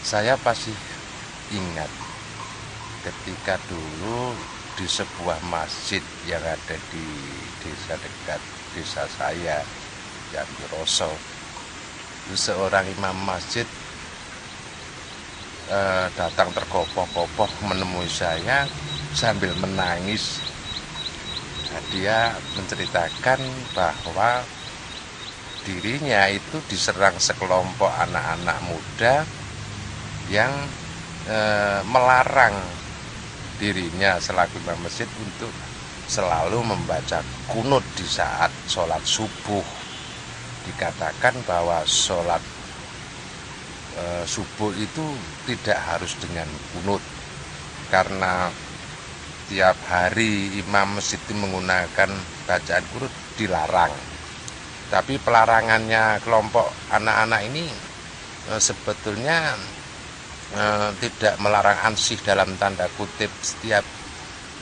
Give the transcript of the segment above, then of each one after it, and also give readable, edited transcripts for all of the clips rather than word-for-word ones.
Saya pasti ingat ketika dulu di sebuah masjid yang ada di desa dekat desa saya, Jambiroso, seorang imam masjid datang tergopoh-gopoh menemui saya sambil menangis. Dia menceritakan bahwa dirinya itu diserang sekelompok anak-anak muda yang melarang dirinya selaku imam masjid untuk selalu membaca kunut di saat sholat subuh. Dikatakan bahwa sholat subuh itu tidak harus dengan kunut, karena tiap hari imam masjid itu menggunakan bacaan kunut dilarang. Tapi pelarangannya kelompok anak-anak ini sebetulnya tidak melarang ansih dalam tanda kutip setiap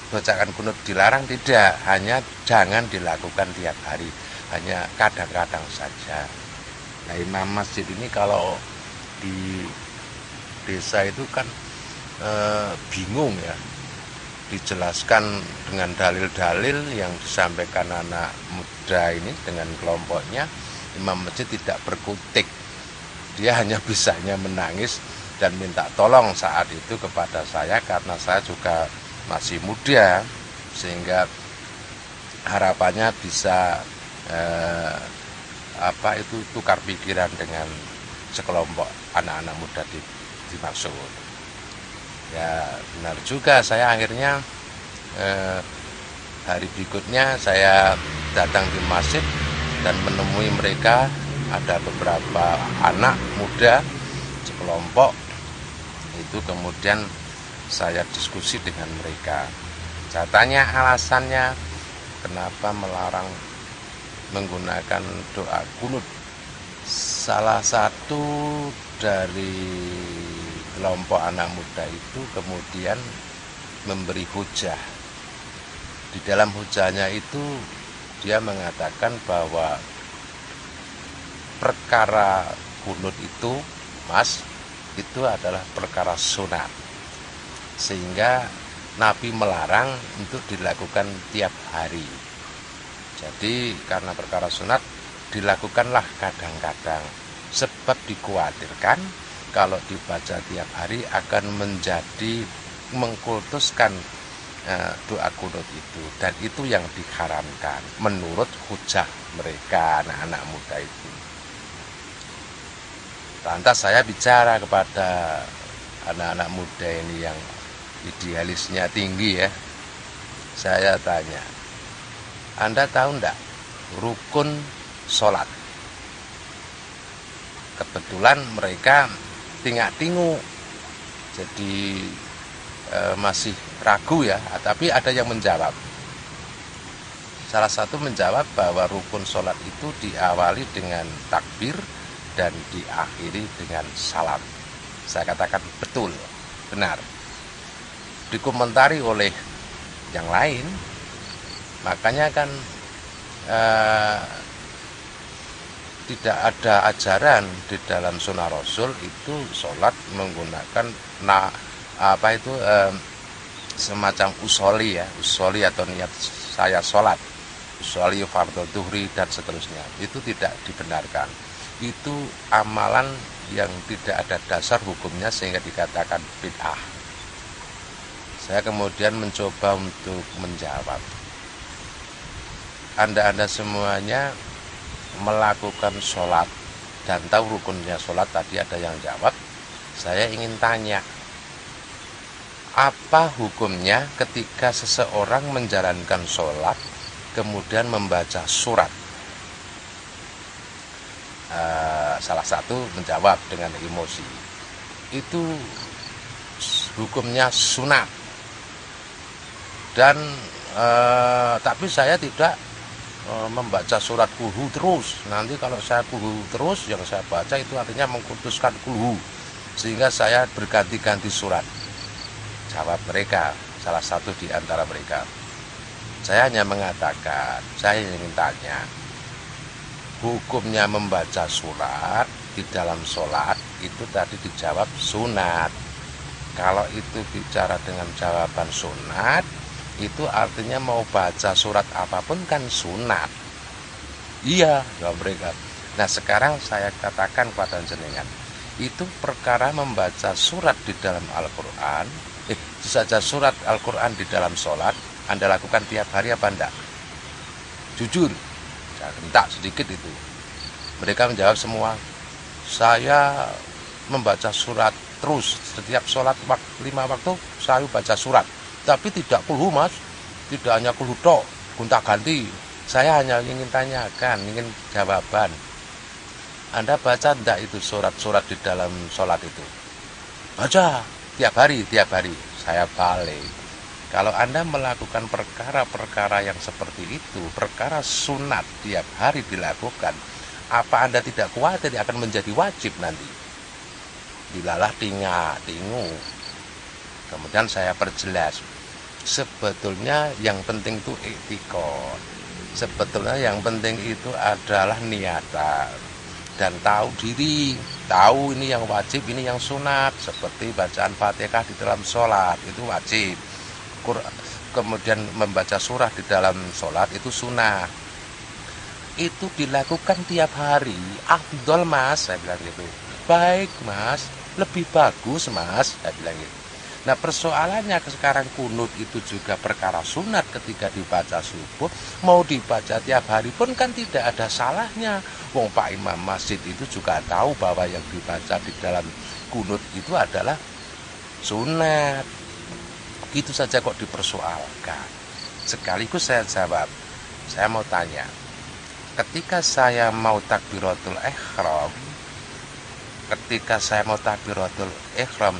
bacaan kunut dilarang, tidak, hanya jangan dilakukan tiap hari, hanya kadang-kadang saja. Nah, imam masjid ini kalau di desa itu kan bingung ya, dijelaskan dengan dalil-dalil yang disampaikan anak muda ini dengan kelompoknya. Imam masjid tidak berkutik, dia hanya bisanya menangis dan minta tolong saat itu kepada saya, karena saya juga masih muda, sehingga harapannya bisa tukar pikiran dengan sekelompok anak-anak muda dimaksud. Ya benar juga, saya akhirnya hari berikutnya saya datang di masjid dan menemui mereka. Ada beberapa anak muda sekelompok itu, kemudian saya diskusi dengan mereka. Saya tanya alasannya kenapa melarang menggunakan doa kunut. Salah satu dari kelompok anak muda itu kemudian memberi hujah. Di dalam hujahnya itu dia mengatakan bahwa perkara kunut itu, Mas, itu adalah perkara sunat, sehingga Nabi melarang untuk dilakukan tiap hari. Jadi karena perkara sunat dilakukanlah kadang-kadang, sebab dikhawatirkan kalau dibaca tiap hari akan menjadi mengkultuskan doa kunut itu, dan itu yang diharamkan menurut hujah mereka anak-anak muda itu. Lantas saya bicara kepada anak-anak muda ini yang idealisnya tinggi ya. Saya tanya, Anda tahu enggak rukun sholat? Kebetulan mereka tingak-tingu, jadi masih ragu ya, tapi ada yang menjawab. Salah satu menjawab bahwa rukun sholat itu diawali dengan takbir dan diakhiri dengan salam. Saya katakan betul, benar. Dikomentari oleh yang lain, makanya kan tidak ada ajaran di dalam sunnah Rasul itu sholat menggunakan semacam usoli ya, usoli atau niat saya sholat, usoli fardhu duhri dan seterusnya. Itu tidak dibenarkan. Itu amalan yang tidak ada dasar hukumnya sehingga dikatakan bid'ah. Saya kemudian mencoba untuk menjawab. Anda semuanya melakukan sholat dan tahu rukunnya sholat, tadi ada yang jawab. Saya ingin tanya, apa hukumnya ketika seseorang menjalankan sholat kemudian membaca surat? Salah satu menjawab dengan emosi, itu hukumnya sunat, dan tapi saya tidak membaca surat kulhu terus. Nanti kalau saya kulhu terus, yang saya baca itu artinya mengkultuskan kulhu, sehingga saya berganti-ganti surat. Jawab mereka, salah satu di antara mereka, saya hanya mengatakan, saya ingin tanya, hukumnya membaca surat di dalam sholat itu tadi dijawab sunat. Kalau itu bicara dengan jawaban sunat, itu artinya mau baca surat apapun kan sunat. Iya, jawab mereka. Nah sekarang saya katakan kepada jenengan, itu perkara membaca surat di dalam Al-Quran, saja surat Al-Quran di dalam sholat, Anda lakukan tiap hari apa enggak? Jujur, saya minta sedikit itu. Mereka menjawab semua, saya membaca surat terus setiap sholat 5 waktu saya baca surat, tapi tidak kulhu mas, tidak hanya kulhu tok, gonta ganti. Saya hanya ingin tanyakan, ingin jawaban, Anda baca enggak itu surat-surat di dalam sholat itu? Baca tiap hari. Saya balik, kalau Anda melakukan perkara-perkara yang seperti itu, perkara sunat tiap hari dilakukan, apa Anda tidak khawatir akan menjadi wajib nanti? Dilalah tingu. Kemudian saya perjelas, sebetulnya yang penting itu iktikad. Sebetulnya yang penting itu adalah niatan dan tahu diri, tahu ini yang wajib, ini yang sunat. Seperti bacaan Fatihah di dalam sholat itu wajib, kemudian membaca surah di dalam sholat itu sunnah. Itu dilakukan tiap hari, afdol mas, saya bilang gitu. Baik mas, lebih bagus mas, saya bilang gitu. Nah persoalannya sekarang kunut itu juga perkara sunat ketika dibaca subuh, mau dibaca tiap hari pun kan tidak ada salahnya. Wong Pak Imam Masjid itu juga tahu bahwa yang dibaca di dalam kunut itu adalah sunat. Begitu saja kok dipersoalkan. Sekaligus saya jawab, saya mau tanya, ketika saya mau takbiratul ihram,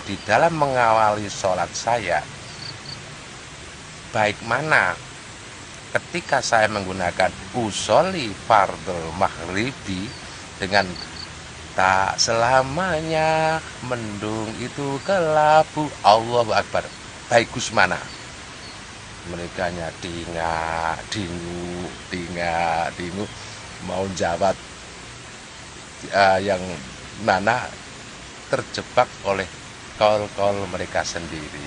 di dalam mengawali sholat saya, baik mana ketika saya menggunakan usolli fardhu maghribi dengan tak selamanya mendung itu kelabu, Allahu Akbar, bagus mana? Mereka dingu mau jawab yang mana terjebak oleh kaul mereka sendiri.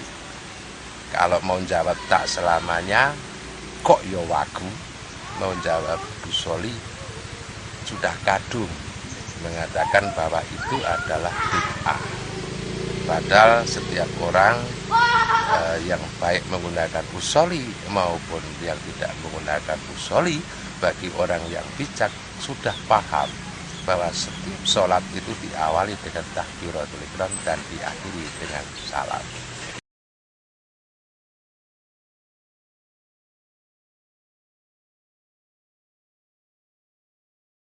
Kalau mau jawab tak selamanya kok yo wagu, mau jawab busoli sudah kadung, mengatakan bahwa itu adalah bid'ah. Padahal setiap orang yang baik menggunakan usoli maupun yang tidak menggunakan usoli, bagi orang yang bijak sudah paham bahwa setiap sholat itu diawali dengan takbiratul ihram dan diakhiri dengan salam.